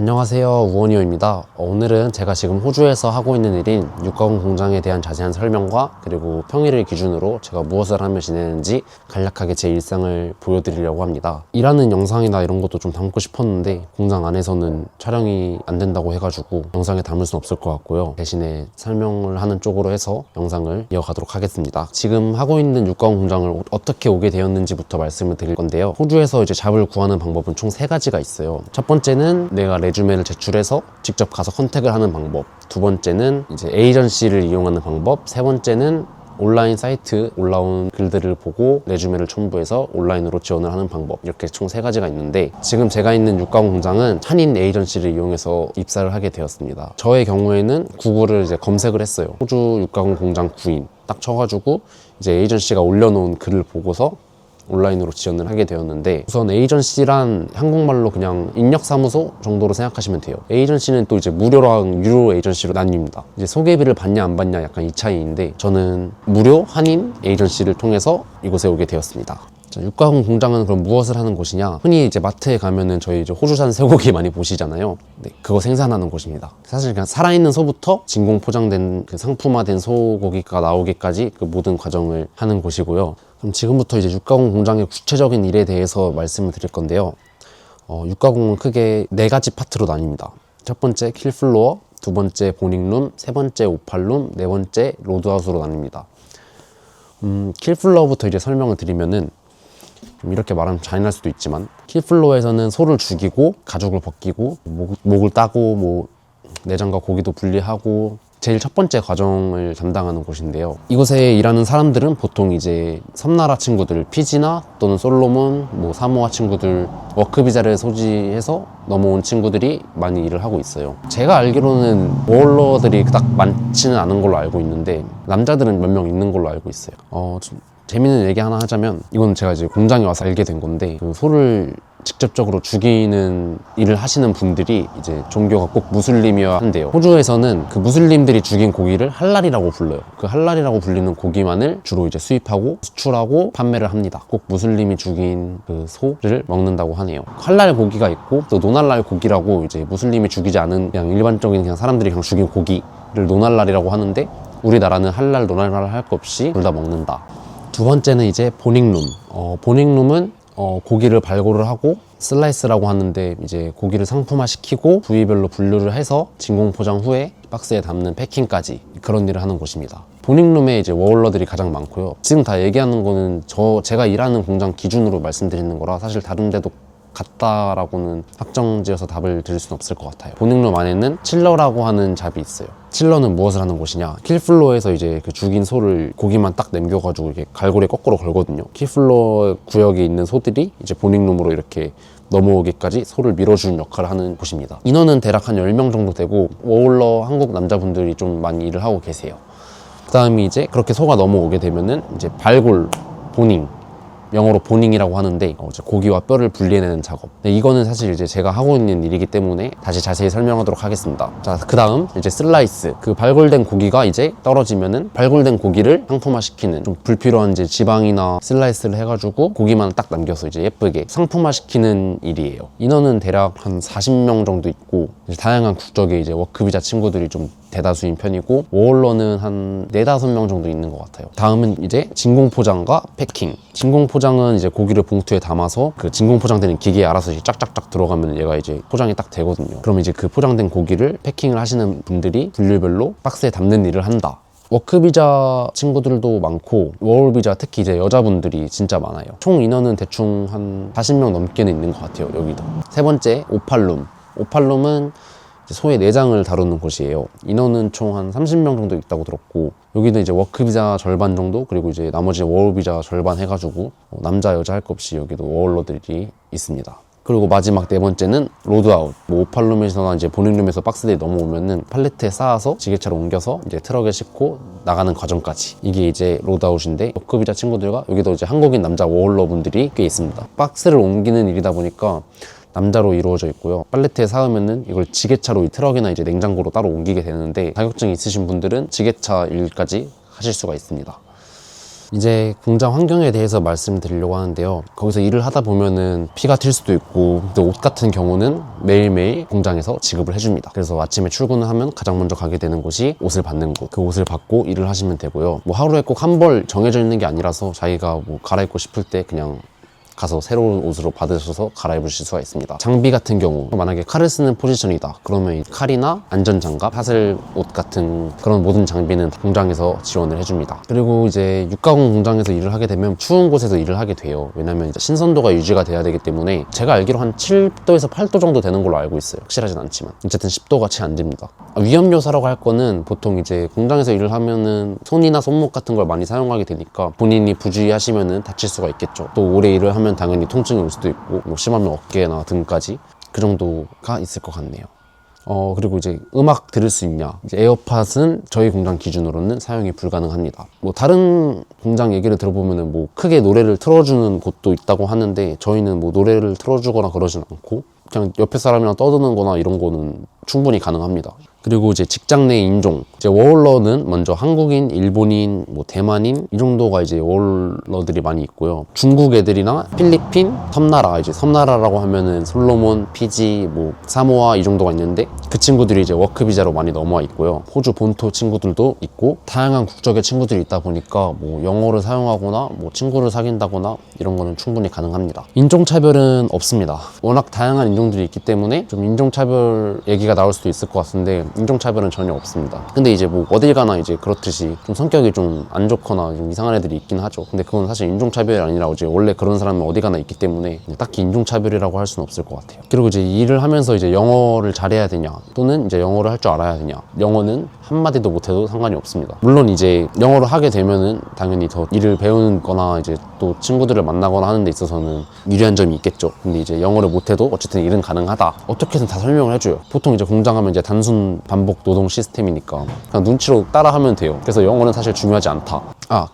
안녕하세요, 우원이오입니다. 오늘은 제가 지금 호주에서 하고 있는 일인 육가공 공장에 대한 자세한 설명과 그리고 평일을 기준으로 제가 무엇을 하며 지내는지 간략하게 제 일상을 보여드리려고 합니다. 일하는 영상이나 이런 것도 좀 담고 싶었는데 공장 안에서는 촬영이 안 된다고 해가지고 영상에 담을 수는 없을 것 같고요. 대신에 설명을 하는 쪽으로 해서 영상을 이어가도록 하겠습니다. 지금 하고 있는 육가공 공장을 어떻게 오게 되었는지부터 말씀을 드릴 건데요. 호주에서 이제 잡을 구하는 방법은 총 3가지가 있어요. 첫 번째는 내가 레주메를 제출해서 직접 가서 컨택을 하는 방법, 두 번째는 이제 에이전시를 이용하는 방법, 세 번째는 온라인 사이트 올라온 글들을 보고 레주메를 첨부해서 온라인으로 지원을 하는 방법, 이렇게 총 3가지가 있는데 지금 제가 있는 육가공 공장은 한인 에이전시를 이용해서 입사를 하게 되었습니다. 저의 경우에는 구글을 이제 검색을 했어요. 호주 육가공 공장 구인 딱 쳐가지고 이제 에이전시가 올려놓은 글을 보고서 온라인으로 지원을 하게 되었는데, 우선 에이전시란 한국말로 그냥 인력사무소 정도로 생각하시면 돼요. 에이전시는 또 이제 무료랑 유료 에이전시로 나뉩니다. 이제 소개비를 받냐 안 받냐 약간 이 차이인데, 저는 무료 한인 에이전시를 통해서 이곳에 오게 되었습니다. 자, 육가공 공장은 그럼 무엇을 하는 곳이냐? 흔히 이제 마트에 가면은 저희 이제 호주산 쇠고기 많이 보시잖아요. 네, 그거 생산하는 곳입니다. 사실 그냥 살아있는 소부터 진공 포장된 그 상품화된 소고기가 나오기까지 그 모든 과정을 하는 곳이고요. 그럼 지금부터 이제 육가공 공장의 구체적인 일에 대해서 말씀을 드릴 건데요. 육가공은 크게 4가지 파트로 나뉩니다. 첫 번째 킬플로어, 두 번째 보닝룸, 세 번째 오팔룸, 네 번째 로드하우스로 나뉩니다. 킬플로어부터 이제 설명을 드리면은, 이렇게 말하면 잔인할 수도 있지만, 킬플로어에서는 소를 죽이고 가죽을 벗기고 목을 따고 뭐 내장과 고기도 분리하고 제일 첫 번째 과정을 담당하는 곳인데요. 이곳에 일하는 사람들은 보통 이제 섬나라 친구들, 피지나 또는 솔로몬, 뭐 사모아 친구들, 워크비자를 소지해서 넘어온 친구들이 많이 일을 하고 있어요. 제가 알기로는 워홀러들이 딱 많지는 않은 걸로 알고 있는데 남자들은 몇 명 있는 걸로 알고 있어요. 좀 재밌는 얘기 하나 하자면, 이건 제가 이제 공장에 와서 알게 된 건데, 그 소를 직접적으로 죽이는 일을 하시는 분들이 이제 종교가 꼭 무슬림이어야 한대요. 호주에서는 그 무슬림들이 죽인 고기를 할랄이라고 불러요. 그 할랄이라고 불리는 고기만을 주로 이제 수입하고 수출하고 판매를 합니다. 꼭 무슬림이 죽인 그 소를 먹는다고 하네요. 할랄 고기가 있고 또 노할랄 고기라고, 이제 무슬림이 죽이지 않은 그냥 일반적인 그냥 사람들이 그냥 죽인 고기를 노할랄이라고 하는데, 우리나라는 할랄 노할랄 할 것 없이 둘 다 먹는다. 두 번째는 이제 보닝룸. 보닝룸은 고기를 발골을 하고 슬라이스라고 하는데, 이제 고기를 상품화시키고 부위별로 분류를 해서 진공 포장 후에 박스에 담는 패킹까지, 그런 일을 하는 곳입니다. 보닝룸에 이제 워홀러들이 가장 많고요. 지금 다 얘기하는 거는 제가 일하는 공장 기준으로 말씀드리는 거라 사실 다른 데도 같다라고는 확정지어서 답을 드릴 수는 없을 것 같아요. 보닝룸 안에는 칠러라고 하는 잡이 있어요. 칠러는 무엇을 하는 곳이냐? 킬플로어에서 이제 그 죽인 소를 고기만 딱 남겨가지고 이렇게 갈고리에 거꾸로 걸거든요. 킬플로어 구역에 있는 소들이 이제 보닝룸으로 이렇게 넘어오기까지 소를 밀어주는 역할을 하는 곳입니다. 인원은 대략 한 10명 정도 되고, 워홀러 한국 남자분들이 좀 많이 일을 하고 계세요. 그 다음에 이제 그렇게 소가 넘어오게 되면은 이제 발골, 보닝, 영어로 보닝이라고 하는데, 이제 고기와 뼈를 분리해내는 작업. 이거는 사실 이제 제가 하고 있는 일이기 때문에 다시 자세히 설명하도록 하겠습니다. 자, 그 다음 이제 슬라이스. 그 발골된 고기가 이제 떨어지면은 발골된 고기를 상품화시키는, 좀 불필요한 이제 지방이나 슬라이스를 해가지고 고기만 딱 남겨서 이제 예쁘게 상품화시키는 일이에요. 인원은 대략 한 40명 정도 있고, 이제 다양한 국적의 이제 워크비자 친구들이 좀 대다수인 편이고, 워홀러는 한 4-5명 정도 있는 것 같아요. 다음은 이제 진공 포장과 패킹. 진공 포장은 이제 고기를 봉투에 담아서 그 진공 포장되는 기계에 알아서 이제 쫙쫙쫙 들어가면 얘가 이제 포장이 딱 되거든요. 그럼 이제 그 포장된 고기를 패킹을 하시는 분들이 분류별로 박스에 담는 일을 한다. 워크비자 친구들도 많고, 워홀비자 특히 이제 여자분들이 진짜 많아요. 총 인원은 대충 한 40명 넘게는 있는 것 같아요, 여기도. 세 번째, 오팔룸. 오팔룸은 소의 내장을 다루는 곳이에요. 인원은 총 한 30명 정도 있다고 들었고, 여기는 이제 워크비자 절반 정도, 그리고 이제 나머지 워홀비자 절반 해가지고 남자 여자 할 것 없이 여기도 워홀러들이 있습니다. 그리고 마지막 4번째는 로드아웃. 뭐 오팔룸에서나 이제 보닝룸에서 박스들이 넘어오면은 팔레트에 쌓아서 지게차로 옮겨서 이제 트럭에 싣고 나가는 과정까지, 이게 이제 로드아웃인데, 워크비자 친구들과 여기도 이제 한국인 남자 워홀러분들이 꽤 있습니다. 박스를 옮기는 일이다 보니까 남자로 이루어져 있고요. 팔레트에 쌓으면은 이걸 지게차로 이 트럭이나 이제 냉장고로 따로 옮기게 되는데, 자격증이 있으신 분들은 지게차 일까지 하실 수가 있습니다. 이제 공장 환경에 대해서 말씀드리려고 하는데요. 거기서 일을 하다 보면은 피가 튈 수도 있고, 또 옷 같은 경우는 매일매일 공장에서 지급을 해줍니다. 그래서 아침에 출근을 하면 가장 먼저 가게 되는 곳이 옷을 받는 곳, 그 옷을 받고 일을 하시면 되고요. 뭐 하루에 꼭 한 벌 정해져 있는 게 아니라서 자기가 뭐 갈아입고 싶을 때 그냥 가서 새로운 옷으로 받으셔서 갈아입으실 수가 있습니다. 장비 같은 경우 만약에 칼을 쓰는 포지션이다 그러면 칼이나 안전장갑, 파슬 옷 같은 그런 모든 장비는 공장에서 지원을 해줍니다. 그리고 이제 육가공 공장에서 일을 하게 되면 추운 곳에서 일을 하게 돼요. 왜냐면 이제 신선도가 유지가 돼야 되기 때문에 제가 알기로 한 7도에서 8도 정도 되는 걸로 알고 있어요. 확실하진 않지만 어쨌든 10도가 채 안 됩니다. 위험 요소라고 할 거는 보통 이제 공장에서 일을 하면은 손이나 손목 같은 걸 많이 사용하게 되니까 본인이 부주의하시면은 다칠 수가 있겠죠. 또 오래 일을 하면 당연히 통증이 올 수도 있고, 뭐 심하면 어깨나 등까지 그 정도가 있을 것 같네요. 그리고 이제 음악 들을 수 있냐, 이제 에어팟은 저희 공장 기준으로는 사용이 불가능합니다. 뭐 다른 공장 얘기를 들어보면은 뭐 크게 노래를 틀어주는 곳도 있다고 하는데 저희는 뭐 노래를 틀어주거나 그러진 않고 그냥 옆에 사람이랑 떠드는 거나 이런 거는 충분히 가능합니다. 그리고 이제 직장 내 인종, 이제 워홀러는 먼저 한국인, 일본인, 뭐 대만인 이 정도가 이제 워홀러들이 많이 있고요. 중국 애들이나 필리핀, 섬나라, 이제 섬나라라고 하면은 솔로몬, 피지, 뭐 사모아 이 정도가 있는데 그 친구들이 이제 워크 비자로 많이 넘어와 있고요. 호주 본토 친구들도 있고 다양한 국적의 친구들이 있다 보니까 뭐 영어를 사용하거나 뭐 친구를 사귄다거나 이런 거는 충분히 가능합니다. 인종차별은 없습니다. 워낙 다양한 인종들이 있기 때문에 좀 인종차별 얘기가 나올 수도 있을 것 같은데 인종차별은 전혀 없습니다. 근데 이제 뭐 어딜 가나 이제 그렇듯이 좀 성격이 좀 안 좋거나 좀 이상한 애들이 있긴 하죠. 근데 그건 사실 인종차별이 아니라 이제 원래 그런 사람은 어디 가나 있기 때문에 딱히 인종차별이라고 할 수는 없을 것 같아요. 그리고 이제 일을 하면서 이제 영어를 잘해야 되냐 또는 이제 영어를 할 줄 알아야 되냐, 영어는 한마디도 못해도 상관이 없습니다. 물론 이제 영어를 하게 되면은 당연히 더 일을 배우는 거나 이제 또 친구들을 만나거나 하는 데 있어서는 유리한 점이 있겠죠. 근데 이제 영어를 못해도 어쨌든 일은 가능하다, 어떻게든 다 설명을 해줘요. 보통 이제 공장하면 이제 단순 반복 노동 시스템이니까 그냥 눈치로 따라하면 돼요. 그래서 영어는 사실 중요하지 않다.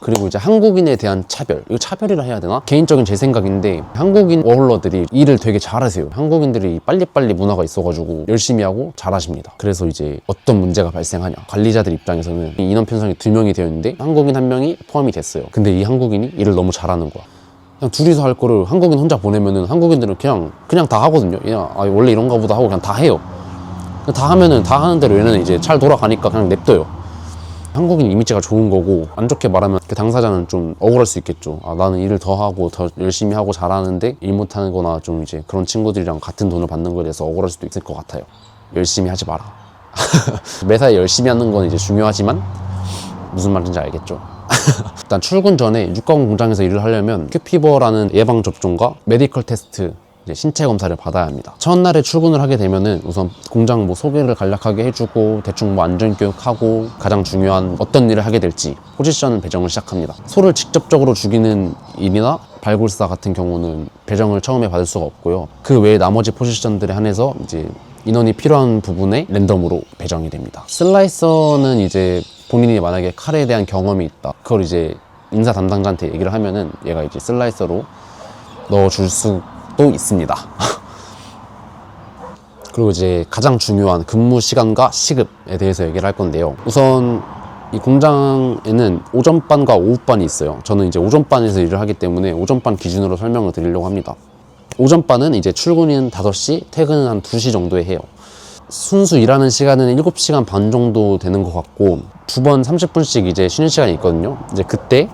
그리고 이제 한국인에 대한 차별, 이거 차별이라 해야 되나? 개인적인 제 생각인데 한국인 워홀러들이 일을 되게 잘하세요. 한국인들이 빨리빨리 문화가 있어가지고 열심히 하고 잘하십니다. 그래서 이제 어떤 문제가 발생하냐, 관리자들 입장에서는 인원 편성이 2명이 되어 있는데 한국인 1명이 포함이 됐어요. 근데 이 한국인이 일을 너무 잘하는 거야. 그냥 둘이서 할 거를 한국인 혼자 보내면은 한국인들은 그냥 다 하거든요. 그냥 원래 이런가 보다 하고 그냥 다 해요. 다 하면은 다 하는 대로 얘네는 이제 잘 돌아가니까 그냥 냅둬요. 한국인 이미지가 좋은 거고, 안 좋게 말하면 그 당사자는 좀 억울할 수 있겠죠. 나는 일을 더 하고 더 열심히 하고 잘하는데 일 못하는 거나 좀 이제 그런 친구들이랑 같은 돈을 받는 거에 대해서 억울할 수도 있을 것 같아요. 열심히 하지 마라. 매사에 열심히 하는 건 이제 중요하지만 무슨 말인지 알겠죠. 일단 출근 전에 육가공 공장에서 일을 하려면 큐피버라는 예방접종과 메디컬 테스트, 이제 신체 검사를 받아야 합니다. 첫날에 출근을 하게 되면은 우선 공장 뭐 소개를 간략하게 해주고 대충 뭐 안전교육하고 가장 중요한 어떤 일을 하게 될지 포지션 배정을 시작합니다. 소를 직접적으로 죽이는 일이나 발굴사 같은 경우는 배정을 처음에 받을 수가 없고요. 그 외에 나머지 포지션들에 한해서 이제 인원이 필요한 부분에 랜덤으로 배정이 됩니다. 슬라이서는 이제 본인이 만약에 칼에 대한 경험이 있다, 그걸 이제 인사 담당자한테 얘기를 하면은 얘가 이제 슬라이서로 넣어줄 수도 있습니다. 그리고 이제 가장 중요한 근무 시간과 시급에 대해서 얘기를 할 건데요. 우선 이 공장에는 오전반과 오후반이 있어요. 저는 이제 오전반에서 일을 하기 때문에 오전반 기준으로 설명을 드리려고 합니다. 오전반은 이제 출근은 5시, 퇴근은 한 2시 정도에 해요. 순수 일하는 시간은 7시간 반 정도 되는 것 같고, 2번 30분씩 이제 쉬는 시간이 있거든요. 이제 그때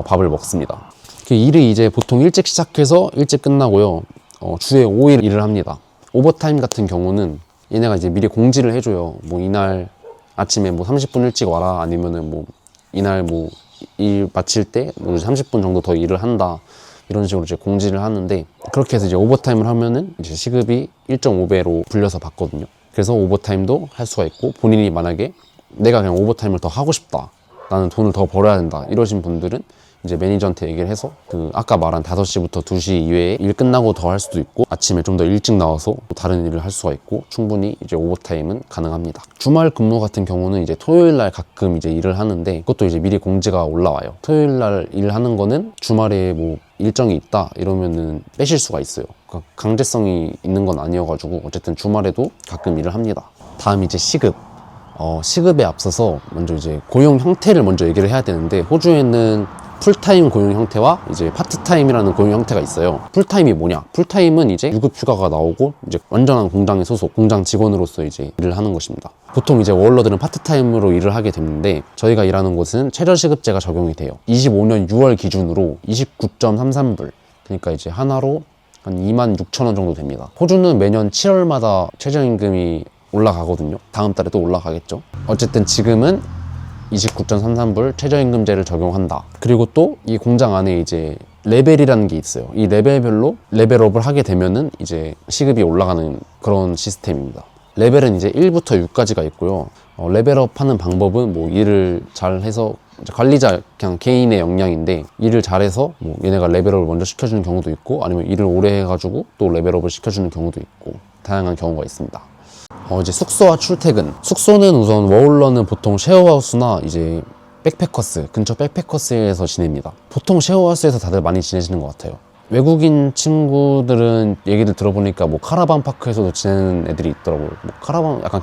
밥을 먹습니다. 그 일이 이제 보통 일찍 시작해서 일찍 끝나고요. 주에 5일 일을 합니다. 오버타임 같은 경우는 얘네가 이제 미리 공지를 해줘요. 뭐 이날 아침에 뭐 30분 일찍 와라, 아니면은 뭐 이날 뭐 일 마칠 때 뭐 30분 정도 더 일을 한다, 이런 식으로 이제 공지를 하는데, 그렇게 해서 이제 오버타임을 하면은 이제 시급이 1.5배로 불려서 받거든요. 그래서 오버타임도 할 수가 있고, 본인이 만약에 내가 그냥 오버타임을 더 하고 싶다, 나는 돈을 더 벌어야 된다, 이러신 분들은 이제 매니저한테 얘기를 해서 그 아까 말한 5시부터 2시 이외에 일 끝나고 더 할 수도 있고, 아침에 좀 더 일찍 나와서 다른 일을 할 수가 있고, 충분히 이제 오버타임은 가능합니다. 주말 근무 같은 경우는 이제 토요일 날 가끔 이제 일을 하는데, 그것도 이제 미리 공지가 올라와요. 토요일 날 일하는 거는 주말에 뭐 일정이 있다 이러면은 빼실 수가 있어요. 그러니까 강제성이 있는 건 아니어가지고 어쨌든 주말에도 가끔 일을 합니다. 다음 이제 시급. 시급에 앞서서 먼저 이제 고용 형태를 먼저 얘기를 해야 되는데, 호주에는 풀타임 고용 형태와 이제 파트타임이라는 고용 형태가 있어요. 풀타임이 뭐냐? 풀타임은 이제 유급 휴가가 나오고 이제 완전한 공장에 소속, 공장 직원으로서 이제 일을 하는 것입니다. 보통 이제 워홀러들은 파트타임으로 일을 하게 되는데 저희가 일하는 곳은 최저시급제가 적용이 돼요. 25년 6월 기준으로 29.33불, 그러니까 이제 하나로 한 26,000원 정도 됩니다. 호주는 매년 7월마다 최저임금이 올라가거든요. 다음 달에 또 올라가겠죠. 어쨌든 지금은 29.33불 최저임금제를 적용한다. 그리고 또 이 공장 안에 이제 레벨이라는 게 있어요. 이 레벨별로 레벨업을 하게 되면은 이제 시급이 올라가는 그런 시스템입니다. 레벨은 이제 1부터 6까지가 있고요. 레벨업 하는 방법은 뭐 일을 잘 해서 관리자 그냥 개인의 역량인데, 일을 잘해서 뭐 얘네가 레벨업을 먼저 시켜주는 경우도 있고, 아니면 일을 오래 해가지고 또 레벨업을 시켜주는 경우도 있고, 다양한 경우가 있습니다. 이제 숙소와 출퇴근. 숙소는 우선 워홀러는 보통 쉐어하우스나 이제 백패커스, 근처 백패커스에서 지냅니다. 보통 쉐어하우스에서 다들 많이 지내시는 것 같아요. 외국인 친구들은 얘기를 들어보니까 뭐 카라반 파크에서도 지내는 애들이 있더라고요. 뭐 카라반 약간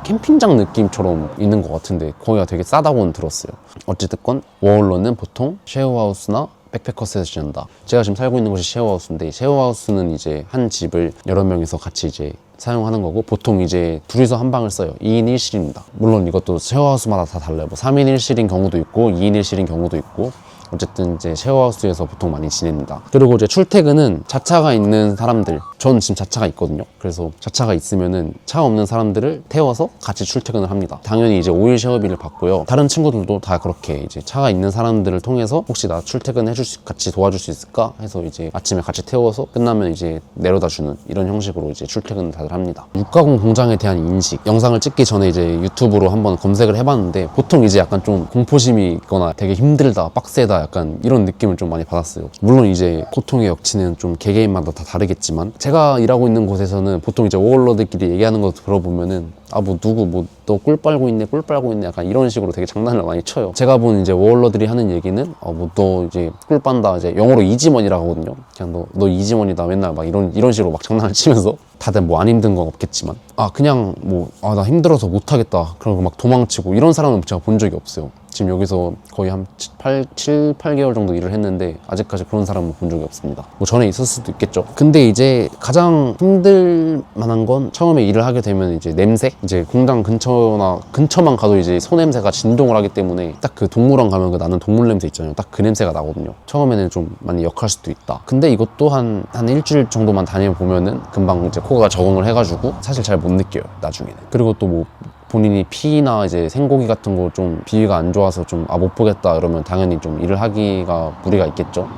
캠핑장 느낌처럼 있는 것 같은데 거기가 되게 싸다고는 들었어요. 어찌됐건 워홀러는 보통 쉐어하우스나 백패커스에서 지낸다. 제가 지금 살고 있는 곳이 쉐어하우스인데, 쉐어하우스는 이제 한 집을 여러 명이서 같이 이제 사용하는 거고, 보통 이제 둘이서 한 방을 써요. 2인 1실입니다. 물론 이것도 쉐어하우스마다 다 달라요. 뭐 3인 1실인 경우도 있고 2인 1실인 경우도 있고, 어쨌든 이제 쉐어하우스에서 보통 많이 지냅니다. 그리고 이제 출퇴근은 자차가 있는 사람들, 전 지금 자차가 있거든요. 그래서 자차가 있으면은 차 없는 사람들을 태워서 같이 출퇴근을 합니다. 당연히 이제 5일 쉐어비를 받고요. 다른 친구들도 다 그렇게 이제 차가 있는 사람들을 통해서 혹시 나 출퇴근 같이 도와줄 수 있을까 해서 이제 아침에 같이 태워서 끝나면 이제 내려다 주는 이런 형식으로 이제 출퇴근을 다들 합니다. 육가공 공장에 대한 인식, 영상을 찍기 전에 이제 유튜브로 한번 검색을 해봤는데, 보통 이제 약간 좀 공포심이 있거나 되게 힘들다, 빡세다, 약간 이런 느낌을 좀 많이 받았어요. 물론 이제 고통의 역치는 좀 개개인마다 다 다르겠지만, 제가 일하고 있는 곳에서는 보통 이제 워홀러들끼리 얘기하는 거 들어보면은 뭐 누구 뭐 너 꿀 빨고 있네, 꿀 빨고 있네, 약간 이런 식으로 되게 장난을 많이 쳐요. 제가 본 이제 워홀러들이 하는 얘기는 뭐 너 이제 꿀 빤다, 이제 영어로 이지먼이라고 하거든요. 그냥 너 이지먼이다, 맨날 막 이런 식으로 막 장난을 치면서, 다들 뭐 안 힘든 건 없겠지만 그냥 뭐 나 힘들어서 못 하겠다 그러고 막 도망치고 이런 사람은 제가 본 적이 없어요. 지금 여기서 거의 한 7, 8개월 정도 일을 했는데 아직까지 그런 사람은 본 적이 없습니다. 뭐 전에 있을 수도 있겠죠. 근데 이제 가장 힘들 만한 건, 처음에 일을 하게 되면 이제 냄새? 이제 공장 근처만 가도 이제 소 냄새가 진동을 하기 때문에, 딱 그 동물원 가면 그 나는 동물 냄새 있잖아요. 딱 그 냄새가 나거든요. 처음에는 좀 많이 역할 수도 있다. 근데 이것도 한 일주일 정도만 다녀보면은 금방 이제 코가 적응을 해가지고 사실 잘 못 느껴요, 나중에는. 그리고 또 뭐 본인이 피나 이제 생고기 같은 거 좀 비위가 안 좋아서 좀 못 보겠다 이러면 당연히 좀 일을 하기가 무리가 있겠죠.